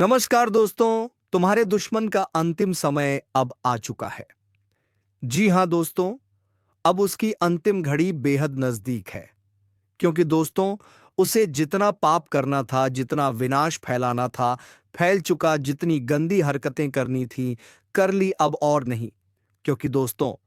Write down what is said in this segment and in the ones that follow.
नमस्कार दोस्तों, तुम्हारे दुश्मन का अंतिम समय अब आ चुका है। जी हां दोस्तों, अब उसकी अंतिम घड़ी बेहद नजदीक है। क्योंकि दोस्तों, उसे जितना पाप करना था, जितना विनाश फैलाना था, फैल चुका। जितनी गंदी हरकतें करनी थी, कर ली अब और नहीं। क्योंकि दोस्तों,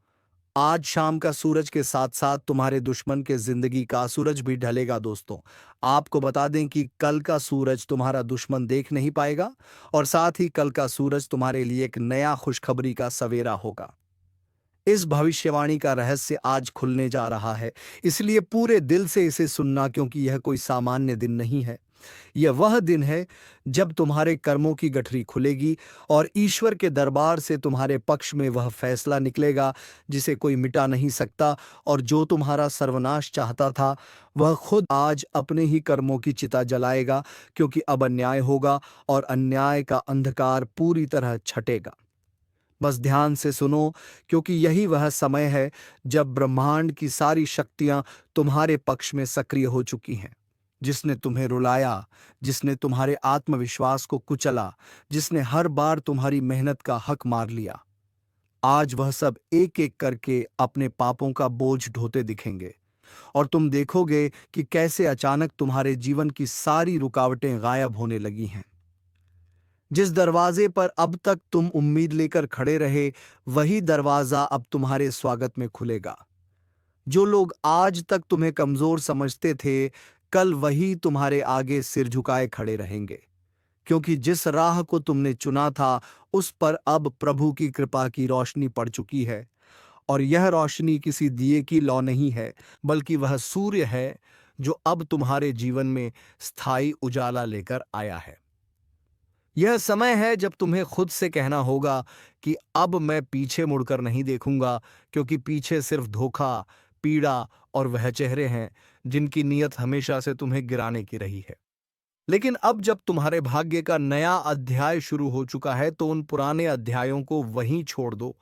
आज शाम का सूरज के साथ-साथ तुम्हारे दुश्मन के ज़िंदगी का सूरज भी ढलेगा दोस्तों। आपको बता दें कि कल का सूरज तुम्हारा दुश्मन देख नहीं पाएगा और साथ ही कल का सूरज तुम्हारे लिए एक नया खुशखबरी का सवेरा होगा। इस भविष्यवाणी का रहस्य आज खुलने जा रहा है, इसलिए पूरे दिल से इसे सुनना, क्योंकि यह कोई सामान्य दिन नहीं है। यह वह दिन है जब तुम्हारे कर्मों की गठरी खुलेगी और ईश्वर के दरबार से तुम्हारे पक्ष में वह फैसला निकलेगा जिसे कोई मिटा नहीं सकता। और जो तुम्हारा सर्वनाश चाहता था, वह खुद आज अपने ही कर्मों की चिता जलाएगा, क्योंकि अब अन्याय होगा और अन्याय का अंधकार पूरी तरह छटेगा। बस ध्यान से सुनो, क्योंकि यही वह समय है जब ब्रह्मांड की सारी शक्तियां तुम्हारे पक्ष में सक्रिय हो चुकी हैं। जिसने तुम्हें रुलाया, जिसने तुम्हारे आत्मविश्वास को कुचला, जिसने हर बार तुम्हारी मेहनत का हक मार लिया, आज वह सब एक एक करके अपने पापों का बोझ ढोते दिखेंगे। और तुम देखोगे कि कैसे अचानक तुम्हारे जीवन की सारी रुकावटें गायब होने लगी हैं। जिस दरवाजे पर अब तक तुम उम्मीद लेकर खड़े रहे, वही दरवाजा अब तुम्हारे स्वागत में खुलेगा। जो लोग आज तक तुम्हें कमजोर समझते थे, कल वही तुम्हारे आगे सिर झुकाए खड़े रहेंगे। क्योंकि जिस राह को तुमने चुना था, उस पर अब प्रभु की कृपा की रोशनी पड़ चुकी है। और यह रोशनी किसी दिए की लौ नहीं है, बल्कि वह सूर्य है जो अब तुम्हारे जीवन में स्थायी उजाला लेकर आया है। यह समय है जब तुम्हें खुद से कहना होगा कि अब मैं पीछे मुड़कर नहीं देखूंगा, क्योंकि पीछे सिर्फ धोखा, पीड़ा और वह चेहरे हैं जिनकी नीयत हमेशा से तुम्हें गिराने की रही है। लेकिन अब जब तुम्हारे भाग्य का नया अध्याय शुरू हो चुका है, तो उन पुराने अध्यायों को वहीं छोड़ दो।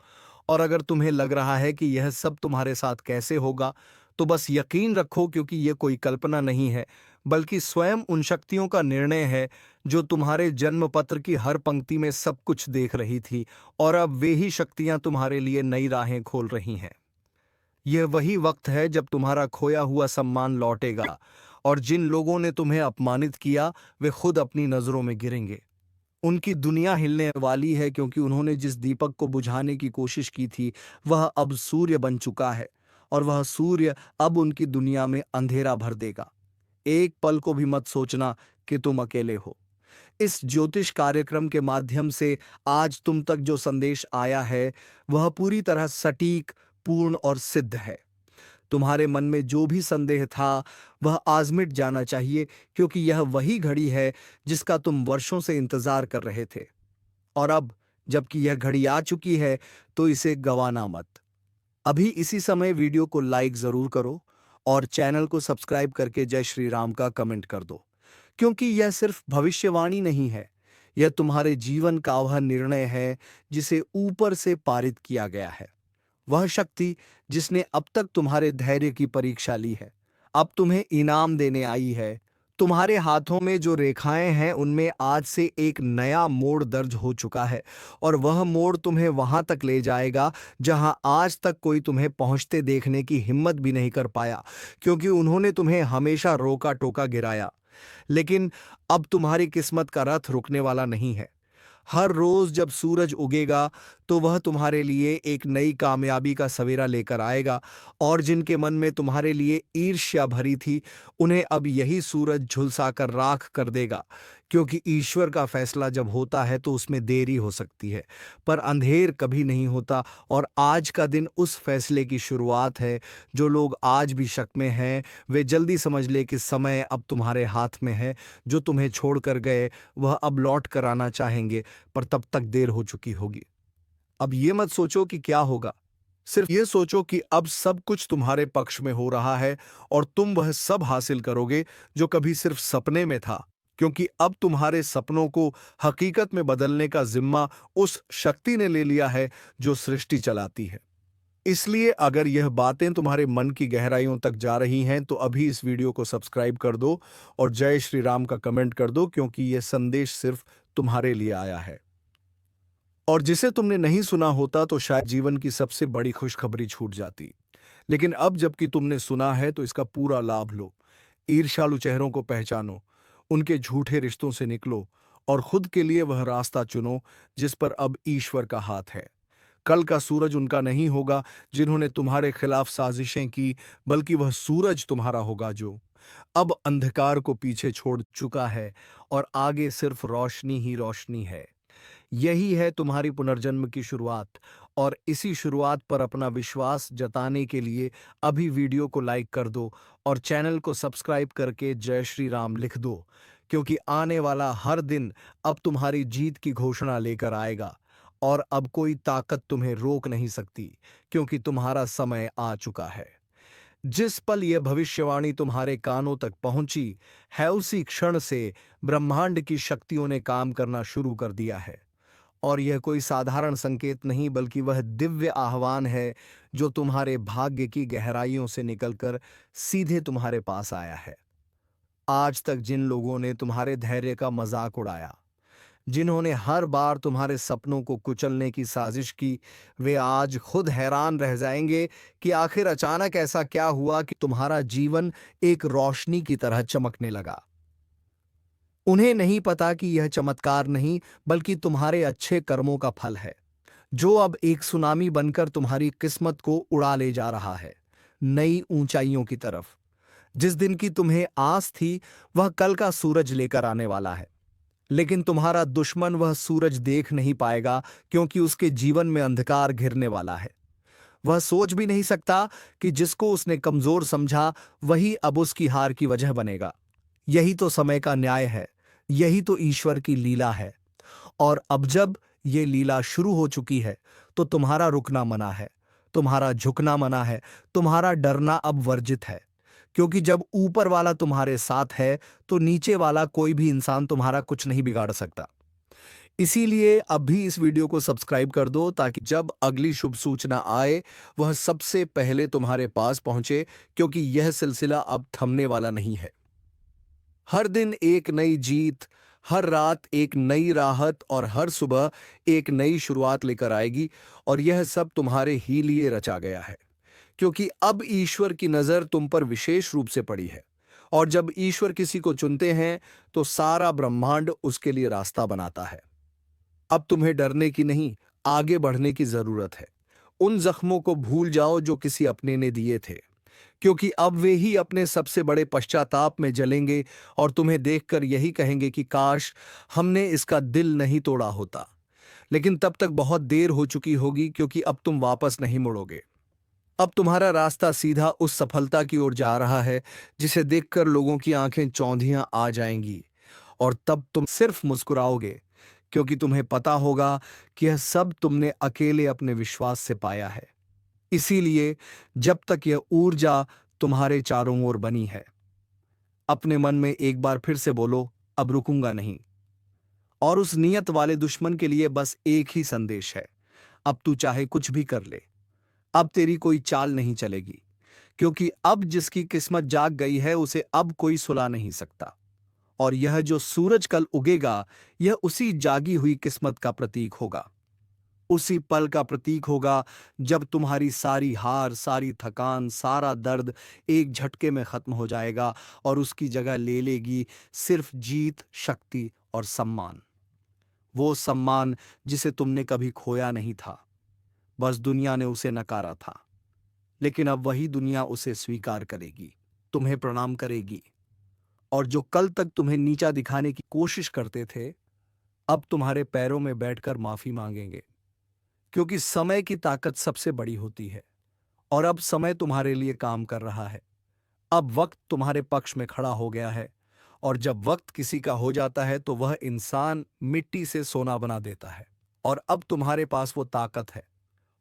और अगर तुम्हें लग रहा है कि यह सब तुम्हारे साथ कैसे होगा, तो बस यकीन रखो, क्योंकि यह कोई कल्पना नहीं है, बल्कि स्वयं उन शक्तियों का निर्णय है जो तुम्हारे जन्म पत्र की हर पंक्ति में सब कुछ देख रही थी। और अब वे ही शक्तियां तुम्हारे लिए नई राहें खोल रही हैं। यह वही वक्त है जब तुम्हारा खोया हुआ सम्मान लौटेगा और जिन लोगों ने तुम्हें अपमानित किया, वे खुद अपनी नजरों में गिरेंगे। उनकी दुनिया हिलने वाली है, क्योंकि उन्होंने जिस दीपक को बुझाने की कोशिश की थी, वह अब सूर्य बन चुका है। और वह सूर्य अब उनकी दुनिया में अंधेरा भर देगा। एक पल को भी मत सोचना कि तुम अकेले हो। इस ज्योतिष कार्यक्रम के माध्यम से आज तुम तक जो संदेश आया है, वह पूरी तरह सटीक, पूर्ण और सिद्ध है। तुम्हारे मन में जो भी संदेह था, वह आज मिट जाना चाहिए, क्योंकि यह वही घड़ी है जिसका तुम वर्षों से इंतजार कर रहे थे। और अब जबकि यह घड़ी आ चुकी है, तो इसे गंवाना मत। अभी इसी समय वीडियो को लाइक जरूर करो और चैनल को सब्सक्राइब करके जय श्री राम का कमेंट कर दो। क्योंकि यह सिर्फ भविष्यवाणी नहीं है, यह तुम्हारे जीवन का वह निर्णय है जिसे ऊपर से पारित किया गया है। वह शक्ति जिसने अब तक तुम्हारे धैर्य की परीक्षा ली है, अब तुम्हें इनाम देने आई है। तुम्हारे हाथों में जो रेखाएं हैं, उनमें आज से एक नया मोड़ दर्ज हो चुका है। और वह मोड़ तुम्हें वहां तक ले जाएगा जहां आज तक कोई तुम्हें पहुंचते देखने की हिम्मत भी नहीं कर पाया, क्योंकि उन्होंने तुम्हें हमेशा रोका टोका गिराया। लेकिन अब तुम्हारी किस्मत का रथ रुकने वाला नहीं है। हर रोज जब सूरज उगेगा, तो वह तुम्हारे लिए एक नई कामयाबी का सवेरा लेकर आएगा। और जिनके मन में तुम्हारे लिए ईर्ष्या भरी थी, उन्हें अब यही सूरज झुलसाकर राख कर देगा। क्योंकि ईश्वर का फैसला जब होता है, तो उसमें देरी हो सकती है, पर अंधेर कभी नहीं होता। और आज का दिन उस फैसले की शुरुआत है। जो लोग आज भी शक में हैं, वे जल्दी समझ ले कि समय अब तुम्हारे हाथ में है। जो तुम्हें छोड़कर गए, वह अब लौट कर आना चाहेंगे, पर तब तक देर हो चुकी होगी। अब ये मत सोचो कि क्या होगा, सिर्फ ये सोचो कि अब सब कुछ तुम्हारे पक्ष में हो रहा है और तुम वह सब हासिल करोगे जो कभी सिर्फ सपने में था। क्योंकि अब तुम्हारे सपनों को हकीकत में बदलने का जिम्मा उस शक्ति ने ले लिया है जो सृष्टि चलाती है। इसलिए अगर यह बातें तुम्हारे मन की गहराइयों तक जा रही हैं, तो अभी इस वीडियो को सब्सक्राइब कर दो और जय श्री राम का कमेंट कर दो, क्योंकि यह संदेश सिर्फ तुम्हारे लिए आया है और जिसे तुमने नहीं सुना होता तो शायद जीवन की सबसे बड़ी खुशखबरी छूट जाती। लेकिन अब जबकि तुमने सुना है तो इसका पूरा लाभ लो। ईर्ष्यालु चेहरों को पहचानो, उनके झूठे रिश्तों से निकलो और खुद के लिए वह रास्ता चुनो जिस पर अब ईश्वर का हाथ है। कल का सूरज उनका नहीं होगा जिन्होंने तुम्हारे खिलाफ साजिशें की, बल्कि वह सूरज तुम्हारा होगा जो अब अंधकार को पीछे छोड़ चुका है और आगे सिर्फ रोशनी ही रोशनी है। यही है तुम्हारी पुनर्जन्म की शुरुआत और इसी शुरुआत पर अपना विश्वास जताने के लिए अभी वीडियो को लाइक कर दो और चैनल को सब्सक्राइब करके जय श्री राम लिख दो, क्योंकि आने वाला हर दिन अब तुम्हारी जीत की घोषणा लेकर आएगा और अब कोई ताकत तुम्हें रोक नहीं सकती, क्योंकि तुम्हारा समय आ चुका है। जिस पल यह भविष्यवाणी तुम्हारे कानों तक पहुंची है उसी क्षण से ब्रह्मांड की शक्तियों ने काम करना शुरू कर दिया है और यह कोई साधारण संकेत नहीं बल्कि वह दिव्य आह्वान है जो तुम्हारे भाग्य की गहराइयों से निकलकर सीधे तुम्हारे पास आया है। आज तक जिन लोगों ने तुम्हारे धैर्य का मजाक उड़ाया, जिन्होंने हर बार तुम्हारे सपनों को कुचलने की साजिश की, वे आज खुद हैरान रह जाएंगे कि आखिर अचानक ऐसा क्या हुआ कि तुम्हारा जीवन एक रोशनी की तरह चमकने लगा। उन्हें नहीं पता कि यह चमत्कार नहीं बल्कि तुम्हारे अच्छे कर्मों का फल है, जो अब एक सुनामी बनकर तुम्हारी किस्मत को उड़ा ले जा रहा है नई ऊंचाइयों की तरफ। जिस दिन की तुम्हें आस थी वह कल का सूरज लेकर आने वाला है, लेकिन तुम्हारा दुश्मन वह सूरज देख नहीं पाएगा क्योंकि उसके जीवन में अंधकार घिरने वाला है। वह सोच भी नहीं सकता कि जिसको उसने कमजोर समझा वही अब उसकी हार की वजह बनेगा। यही तो समय का न्याय है, यही तो ईश्वर की लीला है। और अब जब ये लीला शुरू हो चुकी है तो तुम्हारा रुकना मना है, तुम्हारा झुकना मना है, तुम्हारा डरना अब वर्जित है, क्योंकि जब ऊपर वाला तुम्हारे साथ है तो नीचे वाला कोई भी इंसान तुम्हारा कुछ नहीं बिगाड़ सकता। इसीलिए अब भी इस वीडियो को सब्सक्राइब कर दो ताकि जब अगली शुभ सूचना आए वह सबसे पहले तुम्हारे पास पहुंचे, क्योंकि यह सिलसिला अब थमने वाला नहीं है। हर दिन एक नई जीत, हर रात एक नई राहत और हर सुबह एक नई शुरुआत लेकर आएगी और यह सब तुम्हारे ही लिए रचा गया है, क्योंकि अब ईश्वर की नजर तुम पर विशेष रूप से पड़ी है और जब ईश्वर किसी को चुनते हैं तो सारा ब्रह्मांड उसके लिए रास्ता बनाता है। अब तुम्हें डरने की नहीं, आगे बढ़ने की जरूरत है। उन जख्मों को भूल जाओ जो किसी अपने ने दिए थे, क्योंकि अब वे ही अपने सबसे बड़े पश्चाताप में जलेंगे और तुम्हें देखकर यही कहेंगे कि काश हमने इसका दिल नहीं तोड़ा होता। लेकिन तब तक बहुत देर हो चुकी होगी, क्योंकि अब तुम वापस नहीं मुड़ोगे। अब तुम्हारा रास्ता सीधा उस सफलता की ओर जा रहा है जिसे देखकर लोगों की आंखें चौंधियां आ जाएंगी और तब तुम सिर्फ मुस्कुराओगे, क्योंकि तुम्हें पता होगा कि यह सब तुमने अकेले अपने विश्वास से पाया है। इसीलिए जब तक यह ऊर्जा तुम्हारे चारों ओर बनी है, अपने मन में एक बार फिर से बोलो, अब रुकूंगा नहीं। और उस नियत वाले दुश्मन के लिए बस एक ही संदेश है, अब तू चाहे कुछ भी कर ले, अब तेरी कोई चाल नहीं चलेगी, क्योंकि अब जिसकी किस्मत जाग गई है उसे अब कोई सुला नहीं सकता। और यह जो सूरज कल उगेगा यह उसी जागी हुई किस्मत का प्रतीक होगा, उसी पल का प्रतीक होगा जब तुम्हारी सारी हार, सारी थकान, सारा दर्द एक झटके में खत्म हो जाएगा और उसकी जगह ले लेगी सिर्फ जीत, शक्ति और सम्मान। वो सम्मान जिसे तुमने कभी खोया नहीं था, बस दुनिया ने उसे नकारा था। लेकिन अब वही दुनिया उसे स्वीकार करेगी, तुम्हें प्रणाम करेगी और जो कल तक तुम्हें नीचा दिखाने की कोशिश करते थे अब तुम्हारे पैरों में बैठकर माफी मांगेंगे, क्योंकि समय की ताकत सबसे बड़ी होती है और अब समय तुम्हारे लिए काम कर रहा है। अब वक्त तुम्हारे पक्ष में खड़ा हो गया है और जब वक्त किसी का हो जाता है तो वह इंसान मिट्टी से सोना बना देता है। और अब तुम्हारे पास वो ताकत है,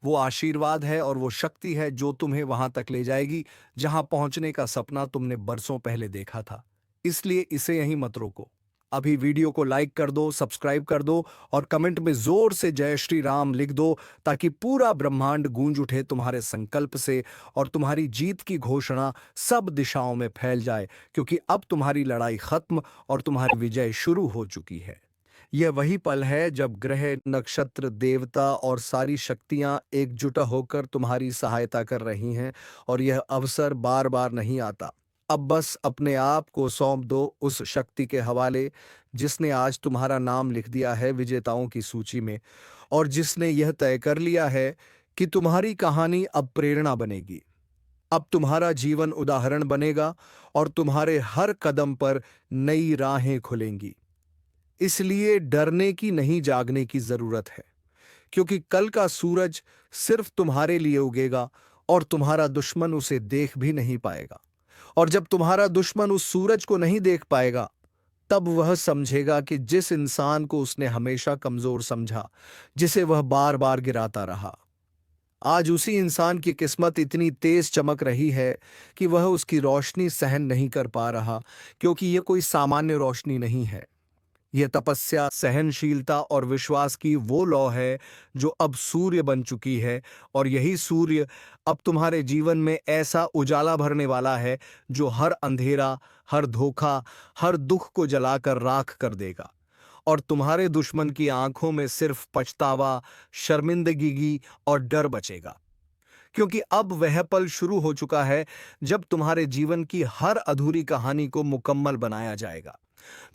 वो आशीर्वाद है और वो शक्ति है जो तुम्हें वहां तक ले जाएगी जहां पहुंचने का सपना तुमने बरसों पहले देखा था। इसलिए इसे यहीं मत रोको। अभी वीडियो को लाइक कर दो, सब्सक्राइब कर दो और कमेंट में जोर से जय श्री राम लिख दो ताकि पूरा ब्रह्मांड गूंज उठे तुम्हारे संकल्प से और तुम्हारी जीत की घोषणा सब दिशाओं में फैल जाए, क्योंकि अब तुम्हारी लड़ाई खत्म और तुम्हारी विजय शुरू हो चुकी है। यह वही पल है जब ग्रह, नक्षत्र, देवता और सारी शक्तियां एकजुट होकर तुम्हारी सहायता कर रही हैं और यह अवसर बार बार नहीं आता। अब बस अपने आप को सौंप दो उस शक्ति के हवाले जिसने आज तुम्हारा नाम लिख दिया है विजेताओं की सूची में और जिसने यह तय कर लिया है कि तुम्हारी कहानी अब प्रेरणा बनेगी। अब तुम्हारा जीवन उदाहरण बनेगा और तुम्हारे हर कदम पर नई राहें खुलेंगी। इसलिए डरने की नहीं, जागने की जरूरत है, क्योंकि कल का सूरज सिर्फ तुम्हारे लिए उगेगा और तुम्हारा दुश्मन उसे देख भी नहीं पाएगा। और जब तुम्हारा दुश्मन उस सूरज को नहीं देख पाएगा, तब वह समझेगा कि जिस इंसान को उसने हमेशा कमजोर समझा, जिसे वह बार बार गिराता रहा, आज उसी इंसान की किस्मत इतनी तेज चमक रही है कि वह उसकी रोशनी सहन नहीं कर पा रहा, क्योंकि यह कोई सामान्य रोशनी नहीं है। यह तपस्या, सहनशीलता और विश्वास की वो लौ है जो अब सूर्य बन चुकी है, और यही सूर्य अब तुम्हारे जीवन में ऐसा उजाला भरने वाला है जो हर अंधेरा, हर धोखा, हर दुख को जलाकर राख कर देगा। और तुम्हारे दुश्मन की आंखों में सिर्फ पछतावा, शर्मिंदगी और डर बचेगा, क्योंकि अब वह पल शुरू हो चुका है जब तुम्हारे जीवन की हर अधूरी कहानी को मुकम्मल बनाया जाएगा।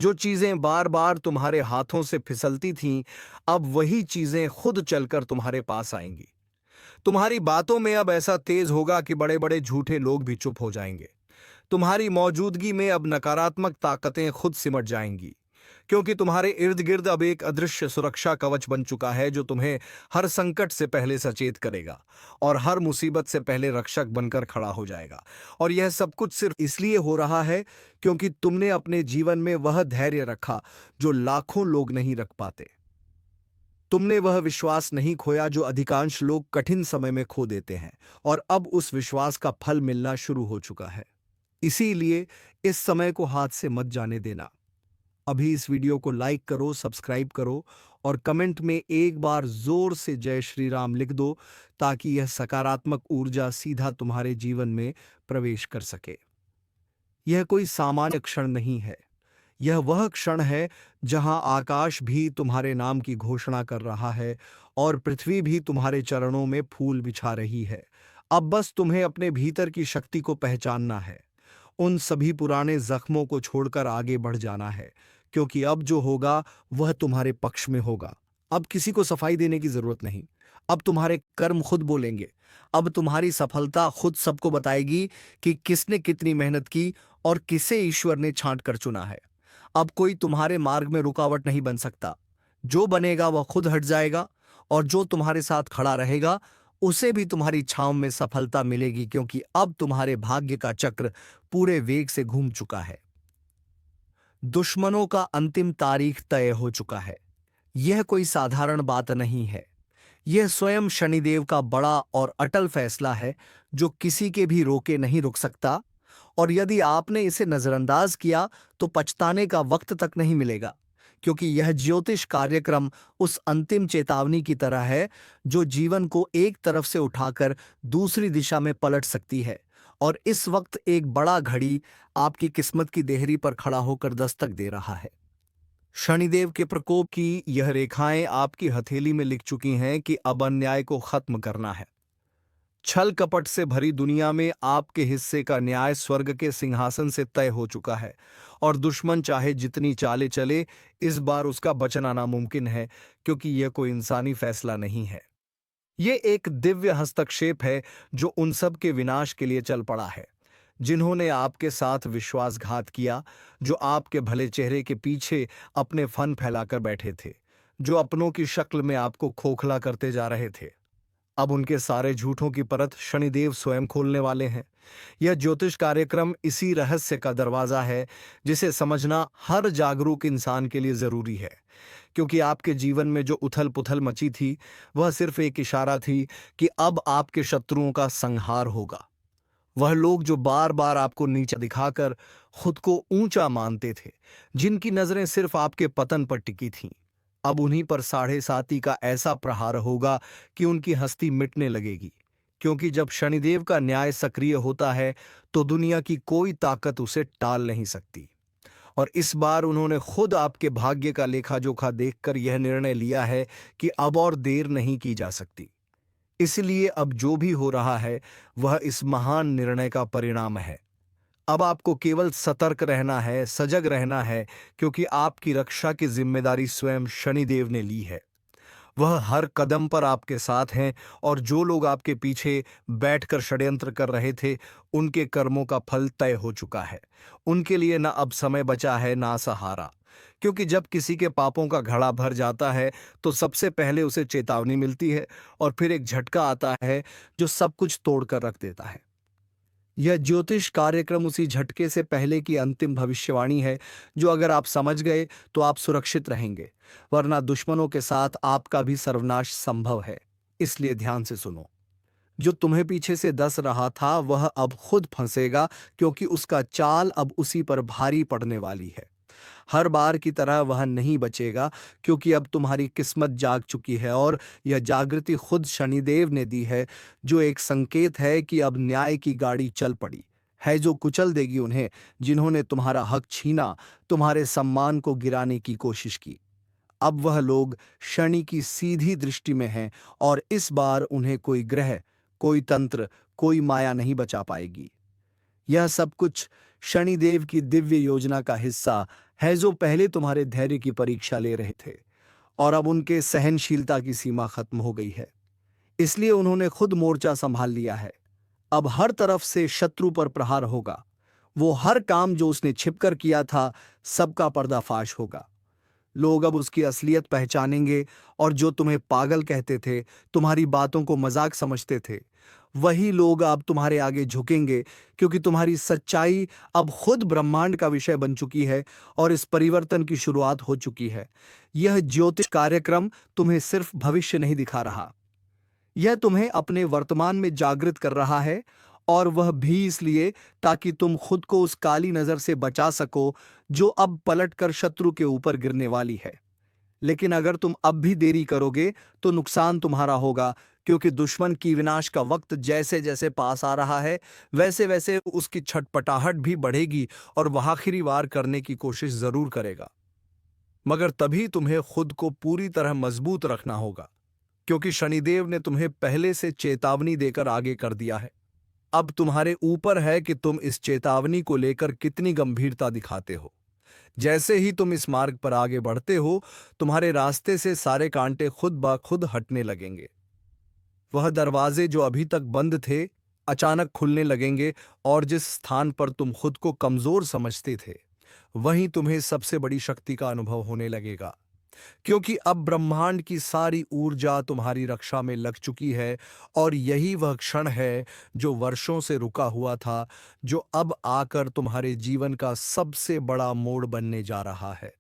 जो चीजें बार बार तुम्हारे हाथों से फिसलती थीं, अब वही चीजें खुद चलकर तुम्हारे पास आएंगी। तुम्हारी बातों में अब ऐसा तेज होगा कि बड़े बड़े झूठे लोग भी चुप हो जाएंगे। तुम्हारी मौजूदगी में अब नकारात्मक ताकतें खुद सिमट जाएंगी, क्योंकि तुम्हारे इर्द गिर्द अब एक अदृश्य सुरक्षा कवच बन चुका है जो तुम्हें हर संकट से पहले सचेत करेगा और हर मुसीबत से पहले रक्षक बनकर खड़ा हो जाएगा। और यह सब कुछ सिर्फ इसलिए हो रहा है क्योंकि तुमने अपने जीवन में वह धैर्य रखा जो लाखों लोग नहीं रख पाते। तुमने वह विश्वास नहीं खोया जो अधिकांश लोग कठिन समय में खो देते हैं, और अब उस विश्वास का फल मिलना शुरू हो चुका है। इसीलिए इस समय को हाथ से मत जाने देना। अभी इस वीडियो को लाइक करो, सब्सक्राइब करो और कमेंट में एक बार जोर से जय श्री राम लिख दो, ताकि यह सकारात्मक ऊर्जा सीधा तुम्हारे जीवन में प्रवेश कर सके। यह कोई सामान्य क्षण नहीं है, यह वह क्षण है जहां आकाश भी तुम्हारे नाम की घोषणा कर रहा है और पृथ्वी भी तुम्हारे चरणों में फूल बिछा रही है। अब बस तुम्हें अपने भीतर की शक्ति को पहचानना है, उन सभी पुराने जख्मों को छोड़कर आगे बढ़ जाना है, क्योंकि अब जो होगा वह तुम्हारे पक्ष में होगा। अब किसी को सफाई देने की जरूरत नहीं, अब तुम्हारे कर्म खुद बोलेंगे। अब तुम्हारी सफलता खुद सबको बताएगी कि किसने कितनी मेहनत की और किसे ईश्वर ने छांट कर चुना है। अब कोई तुम्हारे मार्ग में रुकावट नहीं बन सकता। जो बनेगा वह खुद हट जाएगा, और जो तुम्हारे साथ खड़ा रहेगा उसे भी तुम्हारी छांव में सफलता मिलेगी, क्योंकि अब तुम्हारे भाग्य का चक्र पूरे वेग से घूम चुका है। दुश्मनों का अंतिम तारीख तय हो चुका है। यह कोई साधारण बात नहीं है, यह स्वयं शनिदेव का बड़ा और अटल फैसला है जो किसी के भी रोके नहीं रुक सकता। और यदि आपने इसे नजरअंदाज किया तो पछताने का वक्त तक नहीं मिलेगा, क्योंकि यह ज्योतिष कार्यक्रम उस अंतिम चेतावनी की तरह है जो जीवन को एक तरफ से उठाकर दूसरी दिशा में पलट सकती है। और इस वक्त एक बड़ा घड़ी आपकी किस्मत की देहरी पर खड़ा होकर दस्तक दे रहा है। शनिदेव के प्रकोप की यह रेखाएं आपकी हथेली में लिख चुकी हैं कि अब अन्याय को खत्म करना है। छल कपट से भरी दुनिया में आपके हिस्से का न्याय स्वर्ग के सिंहासन से तय हो चुका है, और दुश्मन चाहे जितनी चाले चले, इस बार उसका बचना नामुमकिन है, क्योंकि यह कोई इंसानी फैसला नहीं है। यह एक दिव्य हस्तक्षेप है जो उन सब के विनाश के लिए चल पड़ा है जिन्होंने आपके साथ विश्वासघात किया, जो आपके भले चेहरे के पीछे अपने फन फैलाकर बैठे थे, जो अपनों की शक्ल में आपको खोखला करते जा रहे थे। अब उनके सारे झूठों की परत शनिदेव स्वयं खोलने वाले हैं। यह ज्योतिष कार्यक्रम इसी रहस्य का दरवाजा है जिसे समझना हर जागरूक इंसान के लिए जरूरी है, क्योंकि आपके जीवन में जो उथल पुथल मची थी वह सिर्फ एक इशारा थी कि अब आपके शत्रुओं का संहार होगा। वह लोग जो बार बार आपको नीचा दिखाकर खुद को ऊंचा मानते थे, जिनकी नजरें सिर्फ आपके पतन पर टिकी थीं, अब उन्हीं पर 7.5 का ऐसा प्रहार होगा कि उनकी हस्ती मिटने लगेगी। क्योंकि जब शनिदेव का न्याय सक्रिय होता है तो दुनिया की कोई ताकत उसे टाल नहीं सकती। और इस बार उन्होंने खुद आपके भाग्य का लेखा जोखा देखकर यह निर्णय लिया है कि अब और देर नहीं की जा सकती। इसलिए अब जो भी हो रहा है वह इस महान निर्णय का परिणाम है। अब आपको केवल सतर्क रहना है, सजग रहना है, क्योंकि आपकी रक्षा की जिम्मेदारी स्वयं शनिदेव ने ली है। वह हर कदम पर आपके साथ हैं और जो लोग आपके पीछे बैठकर षड्यंत्र कर रहे थे, उनके कर्मों का फल तय हो चुका है। उनके लिए न अब समय बचा है ना सहारा, क्योंकि जब किसी के पापों का घड़ा भर जाता है तो सबसे पहले उसे चेतावनी मिलती है और फिर एक झटका आता है जो सब कुछ तोड़कर रख देता है। यह ज्योतिष कार्यक्रम उसी झटके से पहले की अंतिम भविष्यवाणी है, जो अगर आप समझ गए तो आप सुरक्षित रहेंगे, वरना दुश्मनों के साथ आपका भी सर्वनाश संभव है। इसलिए ध्यान से सुनो। जो तुम्हें पीछे से डस रहा था वह अब खुद फंसेगा, क्योंकि उसका चाल अब उसी पर भारी पड़ने वाली है। हर बार की तरह वह नहीं बचेगा, क्योंकि अब तुम्हारी किस्मत जाग चुकी है और यह जागृति खुद शनिदेव ने दी है, जो एक संकेत है कि अब न्याय की गाड़ी चल पड़ी है, जो कुचल देगी उन्हें जिन्होंने तुम्हारा हक छीना, तुम्हारे सम्मान को गिराने की कोशिश की। अब वह लोग शनि की सीधी दृष्टि में हैं और इस बार उन्हें कोई ग्रह, कोई तंत्र, कोई माया नहीं बचा पाएगी। यह सब कुछ शनिदेव की दिव्य योजना का हिस्सा है, जो पहले तुम्हारे धैर्य की परीक्षा ले रहे थे और अब उनके सहनशीलता की सीमा खत्म हो गई है। इसलिए उन्होंने खुद मोर्चा संभाल लिया है। अब हर तरफ से शत्रु पर प्रहार होगा। वो हर काम जो उसने छिपकर किया था, सबका पर्दाफाश होगा। लोग अब उसकी असलियत पहचानेंगे और जो तुम्हें पागल कहते थे, तुम्हारी बातों को मजाक समझते थे, वही लोग अब तुम्हारे आगे झुकेंगे, क्योंकि तुम्हारी सच्चाई अब खुद ब्रह्मांड का विषय बन चुकी है और इस परिवर्तन की शुरुआत हो चुकी है। यह ज्योतिष कार्यक्रम तुम्हें सिर्फ भविष्य नहीं दिखा रहा, यह तुम्हें अपने वर्तमान में जागृत कर रहा है, और वह भी इसलिए ताकि तुम खुद को उस काली नजर से बचा सको जो अब पलटकर शत्रु के ऊपर गिरने वाली है। लेकिन अगर तुम अब भी देरी करोगे तो नुकसान तुम्हारा होगा, क्योंकि दुश्मन की विनाश का वक्त जैसे जैसे पास आ रहा है, वैसे वैसे उसकी छटपटाहट भी बढ़ेगी और वह आखिरी वार करने की कोशिश जरूर करेगा। मगर तभी तुम्हें खुद को पूरी तरह मजबूत रखना होगा, क्योंकि शनिदेव ने तुम्हें पहले से चेतावनी देकर आगे कर दिया है। अब तुम्हारे ऊपर है कि तुम इस चेतावनी को लेकर कितनी गंभीरता दिखाते हो। जैसे ही तुम इस मार्ग पर आगे बढ़ते हो, तुम्हारे रास्ते से सारे कांटे खुद ब खुद हटने लगेंगे। वह दरवाजे जो अभी तक बंद थे, अचानक खुलने लगेंगे और जिस स्थान पर तुम खुद को कमजोर समझते थे, वहीं तुम्हें सबसे बड़ी शक्ति का अनुभव होने लगेगा, क्योंकि अब ब्रह्मांड की सारी ऊर्जा तुम्हारी रक्षा में लग चुकी है और यही वह क्षण है जो वर्षों से रुका हुआ था, जो अब आकर तुम्हारे जीवन का सबसे बड़ा मोड़ बनने जा रहा है।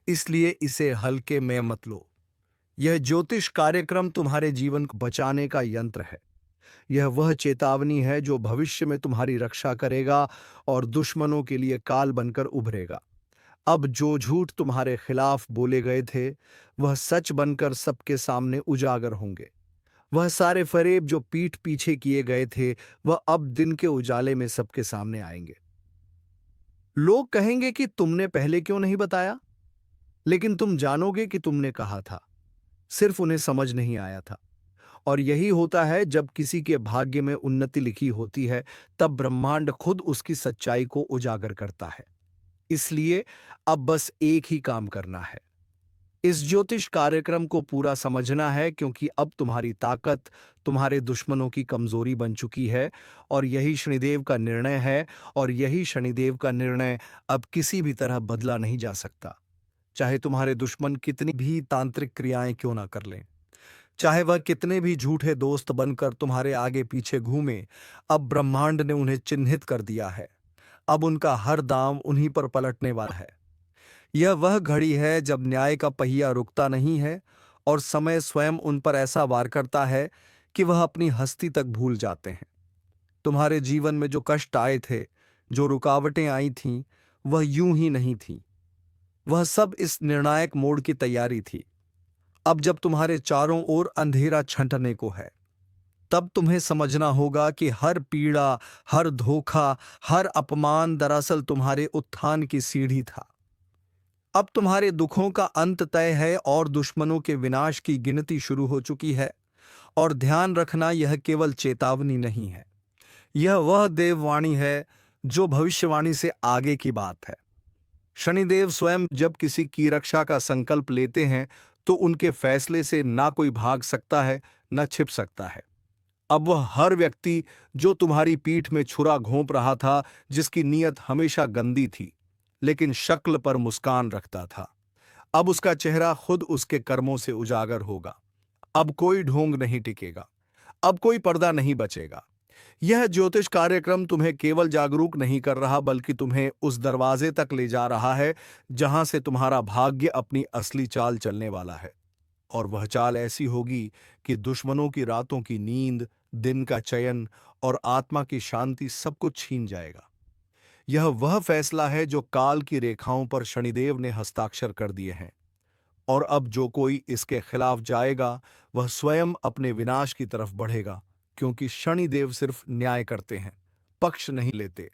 इसलिए इसे हल्के में मत लो। यह ज्योतिष कार्यक्रम तुम्हारे जीवन को बचाने का यंत्र है। यह वह चेतावनी है जो भविष्य में तुम्हारी रक्षा करेगा और दुश्मनों के लिए काल बनकर उभरेगा। अब जो झूठ तुम्हारे खिलाफ बोले गए थे, वह सच बनकर सबके सामने उजागर होंगे। वह सारे फरेब जो पीठ पीछे किए गए थे, वह अब दिन के उजाले में सबके सामने आएंगे। लोग कहेंगे कि तुमने पहले क्यों नहीं बताया, लेकिन तुम जानोगे कि तुमने कहा था, सिर्फ उन्हें समझ नहीं आया था। और यही होता है जब किसी के भाग्य में उन्नति लिखी होती है, तब ब्रह्मांड खुद उसकी सच्चाई को उजागर करता है। इसलिए अब बस एक ही काम करना है, इस ज्योतिष कार्यक्रम को पूरा समझना है, क्योंकि अब तुम्हारी ताकत तुम्हारे दुश्मनों की कमजोरी बन चुकी है और यही शनिदेव का निर्णय है, और यही शनिदेव का निर्णय अब किसी भी तरह बदला नहीं जा सकता। चाहे तुम्हारे दुश्मन कितनी भी तांत्रिक क्रियाएं क्यों ना कर लें, चाहे वह कितने भी झूठे दोस्त बनकर तुम्हारे आगे पीछे घूमे, अब ब्रह्मांड ने उन्हें चिन्हित कर दिया है। अब उनका हर दांव उन्हीं पर पलटने वाला है। यह वह घड़ी है जब न्याय का पहिया रुकता नहीं है और समय स्वयं उन पर ऐसा वार करता है कि वह अपनी हस्ती तक भूल जाते हैं। तुम्हारे जीवन में जो कष्ट आए थे, जो रुकावटें आई थीं, वह यूं ही नहीं थीं। वह सब इस निर्णायक मोड़ की तैयारी थी। अब जब तुम्हारे चारों ओर अंधेरा छंटने को है, तब तुम्हें समझना होगा कि हर पीड़ा, हर धोखा, हर अपमान दरअसल तुम्हारे उत्थान की सीढ़ी था। अब तुम्हारे दुखों का अंत तय है और दुश्मनों के विनाश की गिनती शुरू हो चुकी है। और ध्यान रखना, यह केवल चेतावनी नहीं है, यह वह देववाणी है जो भविष्यवाणी से आगे की बात है। शनिदेव स्वयं जब किसी की रक्षा का संकल्प लेते हैं तो उनके फैसले से ना कोई भाग सकता है, न छिप सकता है। अब वह हर व्यक्ति जो तुम्हारी पीठ में छुरा घोंप रहा था, जिसकी नीयत हमेशा गंदी थी लेकिन शक्ल पर मुस्कान रखता था, अब उसका चेहरा खुद उसके कर्मों से उजागर होगा। अब कोई ढोंग नहीं टिकेगा, अब कोई पर्दा नहीं बचेगा। यह ज्योतिष कार्यक्रम तुम्हें केवल जागरूक नहीं कर रहा, बल्कि तुम्हें उस दरवाजे तक ले जा रहा है जहां से तुम्हारा भाग्य अपनी असली चाल चलने वाला है। और वह चाल ऐसी होगी कि दुश्मनों की रातों की नींद, दिन का चयन और आत्मा की शांति सब कुछ छीन जाएगा। यह वह फैसला है जो काल की रेखाओं पर शनिदेव ने हस्ताक्षर कर दिए हैं। और अब जो कोई इसके खिलाफ जाएगा वह स्वयं अपने विनाश की तरफ बढ़ेगा, क्योंकि शनिदेव सिर्फ न्याय करते हैं, पक्ष नहीं लेते।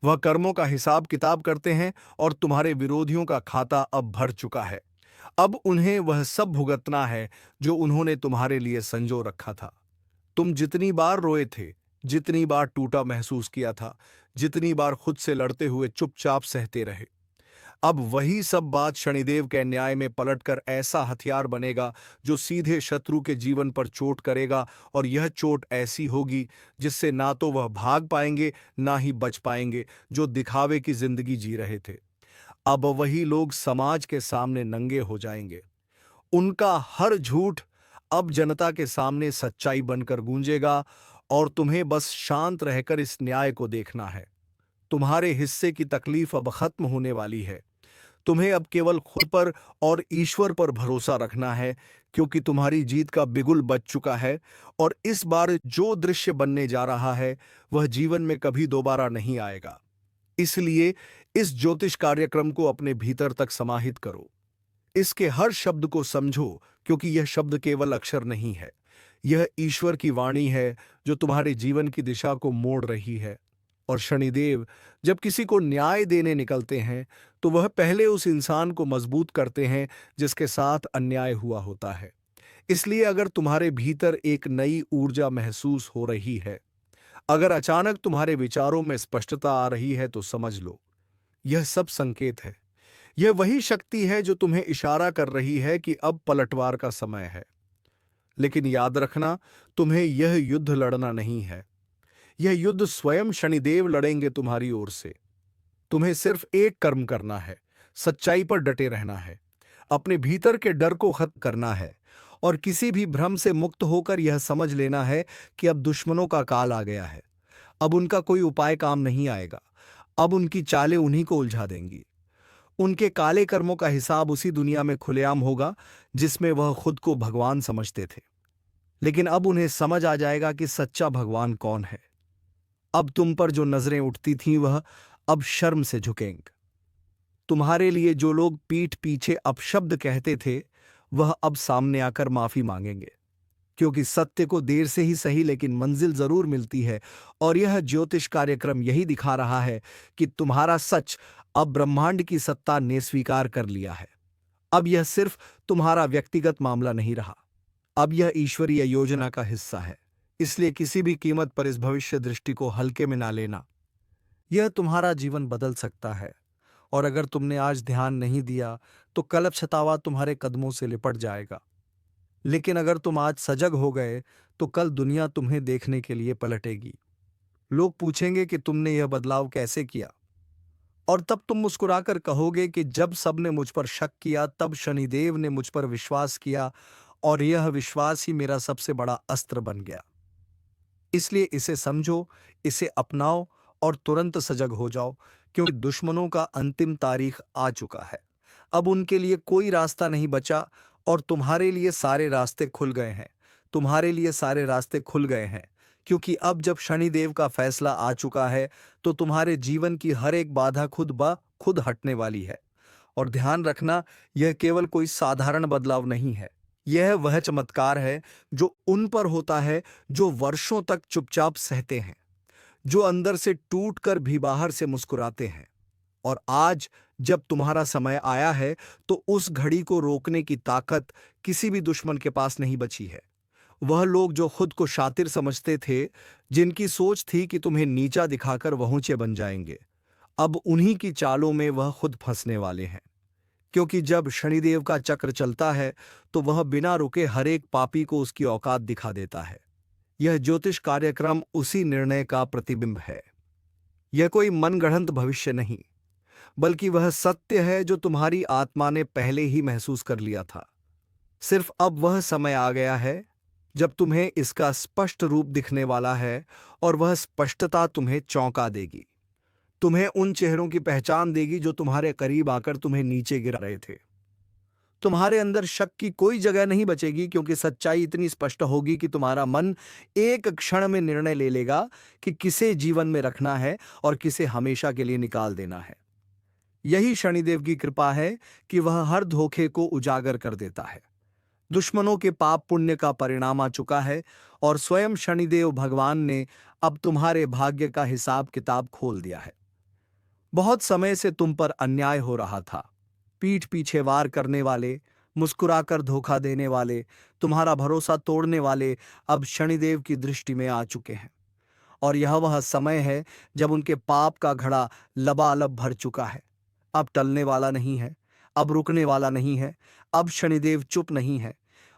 वह कर्मों का हिसाब किताब करते हैं और तुम्हारे विरोधियों का खाता अब भर चुका है। अब उन्हें वह सब भुगतना है जो उन्होंने तुम्हारे लिए संजो रखा था। तुम जितनी बार रोए थे, जितनी बार टूटा महसूस किया था, जितनी बार खुद से लड़ते हुए चुपचाप सहते रहे, अब वही सब बात शनिदेव के न्याय में पलटकर ऐसा हथियार बनेगा जो सीधे शत्रु के जीवन पर चोट करेगा। और यह चोट ऐसी होगी जिससे ना तो वह भाग पाएंगे, ना ही बच पाएंगे जो दिखावे की जिंदगी जी रहे थे। अब वही लोग समाज के सामने नंगे हो जाएंगे। उनका हर झूठ अब जनता के सामने सच्चाई बनकर गूंजेगा। और तुम्हें बस शांत रहकर इस न्याय को देखना है। तुम्हारे हिस्से की तकलीफ अब खत्म होने वाली है। तुम्हें अब केवल खुद पर और ईश्वर पर भरोसा रखना है, क्योंकि तुम्हारी जीत का बिगुल बज चुका है। और इस बार जो दृश्य बनने जा रहा है वह जीवन में कभी दोबारा नहीं आएगा। इसलिए इस ज्योतिष कार्यक्रम को अपने भीतर तक समाहित करो। इसके हर शब्द को समझो, क्योंकि यह शब्द केवल अक्षर नहीं है, यह ईश्वर की वाणी है जो तुम्हारे जीवन की दिशा को मोड़ रही है। और शनिदेव जब किसी को न्याय देने निकलते हैं तो वह पहले उस इंसान को मजबूत करते हैं जिसके साथ अन्याय हुआ होता है। इसलिए अगर तुम्हारे भीतर एक नई ऊर्जा महसूस हो रही है, अगर अचानक तुम्हारे विचारों में स्पष्टता आ रही है, तो समझ लो यह सब संकेत है। यह वही शक्ति है जो तुम्हें इशारा कर रही है कि अब पलटवार का समय है। लेकिन याद रखना, तुम्हें यह युद्ध लड़ना नहीं है, यह युद्ध स्वयं शनिदेव लड़ेंगे तुम्हारी ओर से। तुम्हें सिर्फ एक कर्म करना है, सच्चाई पर डटे रहना है, अपने भीतर के डर को खत्म करना है और किसी भी भ्रम से मुक्त होकर यह समझ लेना है कि अब दुश्मनों का काल आ गया है। अब उनका कोई उपाय काम नहीं आएगा। अब उनकी चालें उन्हीं को उलझा देंगी। उनके काले कर्मों का हिसाब उसी दुनिया में खुलेआम होगा जिसमें वह खुद को भगवान समझते थे। लेकिन अब उन्हें समझ आ जाएगा कि सच्चा भगवान कौन है। अब तुम पर जो नजरें उठती थीं वह अब शर्म से झुकेंगे। तुम्हारे लिए जो लोग पीठ पीछे अपशब्द कहते थे वह अब सामने आकर माफी मांगेंगे, क्योंकि सत्य को देर से ही सही लेकिन मंजिल जरूर मिलती है। और यह ज्योतिष कार्यक्रम यही दिखा रहा है कि तुम्हारा सच अब ब्रह्मांड की सत्ता ने स्वीकार कर लिया है। अब यह सिर्फ तुम्हारा व्यक्तिगत मामला नहीं रहा, अब यह ईश्वरीय योजना का हिस्सा है। इसलिए किसी भी कीमत पर इस भविष्य दृष्टि को हल्के में ना लेना। यह तुम्हारा जीवन बदल सकता है। और अगर तुमने आज ध्यान नहीं दिया तो कल पछतावा तुम्हारे कदमों से लिपट जाएगा। लेकिन अगर तुम आज सजग हो गए तो कल दुनिया तुम्हें देखने के लिए पलटेगी। लोग पूछेंगे कि तुमने यह बदलाव कैसे किया, और तब तुम मुस्कुराकर कहोगे कि जब सबने मुझ पर शक किया तब शनिदेव ने मुझ पर विश्वास किया, और यह विश्वास ही मेरा सबसे बड़ा अस्त्र बन गया। इसलिए इसे समझो, इसे अपनाओ और तुरंत सजग हो जाओ, क्योंकि दुश्मनों का अंतिम तारीख आ चुका है। अब उनके लिए कोई रास्ता नहीं बचा और तुम्हारे लिए सारे रास्ते खुल गए हैं। तुम्हारे लिए सारे रास्ते खुल गए हैं, क्योंकि अब जब शनिदेव का फैसला आ चुका है तो तुम्हारे जीवन की हर एक बाधा खुद ब खुद हटने वाली है। और ध्यान रखना, यह केवल कोई साधारण बदलाव नहीं है, यह वह चमत्कार है जो उन पर होता है जो वर्षों तक चुपचाप सहते हैं, जो अंदर से टूट कर भी बाहर से मुस्कुराते हैं। और आज जब तुम्हारा समय आया है तो उस घड़ी को रोकने की ताकत किसी भी दुश्मन के पास नहीं बची है। वह लोग जो खुद को शातिर समझते थे, जिनकी सोच थी कि तुम्हें नीचा दिखाकर वह ऊंचे बन जाएंगे, अब उन्हीं की चालों में वह खुद फंसने वाले हैं। क्योंकि जब शनिदेव का चक्र चलता है तो वह बिना रुके हर एक पापी को उसकी औकात दिखा देता है। यह ज्योतिष कार्यक्रम उसी निर्णय का प्रतिबिंब है। यह कोई मनगढ़ंत भविष्य नहीं, बल्कि वह सत्य है जो तुम्हारी आत्मा ने पहले ही महसूस कर लिया था। सिर्फ अब वह समय आ गया है जब तुम्हें इसका स्पष्ट रूप दिखने वाला है, और वह स्पष्टता तुम्हें चौंका देगी। तुम्हें उन चेहरों की पहचान देगी जो तुम्हारे करीब आकर तुम्हें नीचे गिरा रहे थे। तुम्हारे अंदर शक की कोई जगह नहीं बचेगी, क्योंकि सच्चाई इतनी स्पष्ट होगी कि तुम्हारा मन एक क्षण में निर्णय ले लेगा कि किसे जीवन में रखना है और किसे हमेशा के लिए निकाल देना है। यही शनिदेव की कृपा है कि वह हर धोखे को उजागर कर देता है। दुश्मनों के पाप पुण्य का परिणाम आ चुका है, और स्वयं शनिदेव भगवान ने अब तुम्हारे भाग्य का हिसाब किताब खोल दिया है। बहुत समय से तुम पर अन्याय हो रहा था। पीठ पीछे वार करने वाले, मुस्कुराकर धोखा देने वाले, तुम्हारा भरोसा तोड़ने वाले अब शनिदेव की दृष्टि में आ चुके हैं। और यह वह समय है जब उनके पाप का घड़ा लबालब भर चुका है। अब टलने वाला नहीं है, अब रुकने वाला नहीं है। अब शनिदेव चुप नहीं है।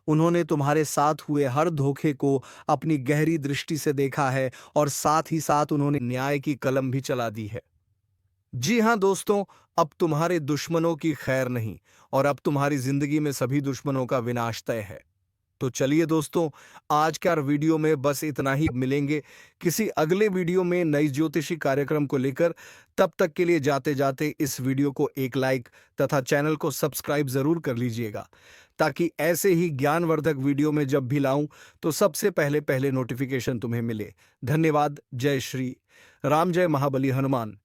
उन्होंने तुम्हारे साथ हुए हर धोखे को अपनी गहरी दृष्टि से देखा है, और साथ ही साथ उन्होंने न्याय की कलम भी चला दी है। जी हां दोस्तों, अब तुम्हारे दुश्मनों की खैर नहीं, और अब तुम्हारी जिंदगी में सभी दुश्मनों का विनाश तय है। तो चलिए दोस्तों, आज का वीडियो में बस इतना ही। मिलेंगे किसी अगले वीडियो में नई ज्योतिषी कार्यक्रम को लेकर। तब तक के लिए जाते जाते इस वीडियो को एक लाइक तथा चैनल को सब्सक्राइब जरूर कर लीजिएगा, ताकि ऐसे ही ज्ञानवर्धक वीडियो में जब भी लाऊं तो सबसे पहले नोटिफिकेशन तुम्हें मिले। धन्यवाद। जय श्री राम, जय महाबली हनुमान।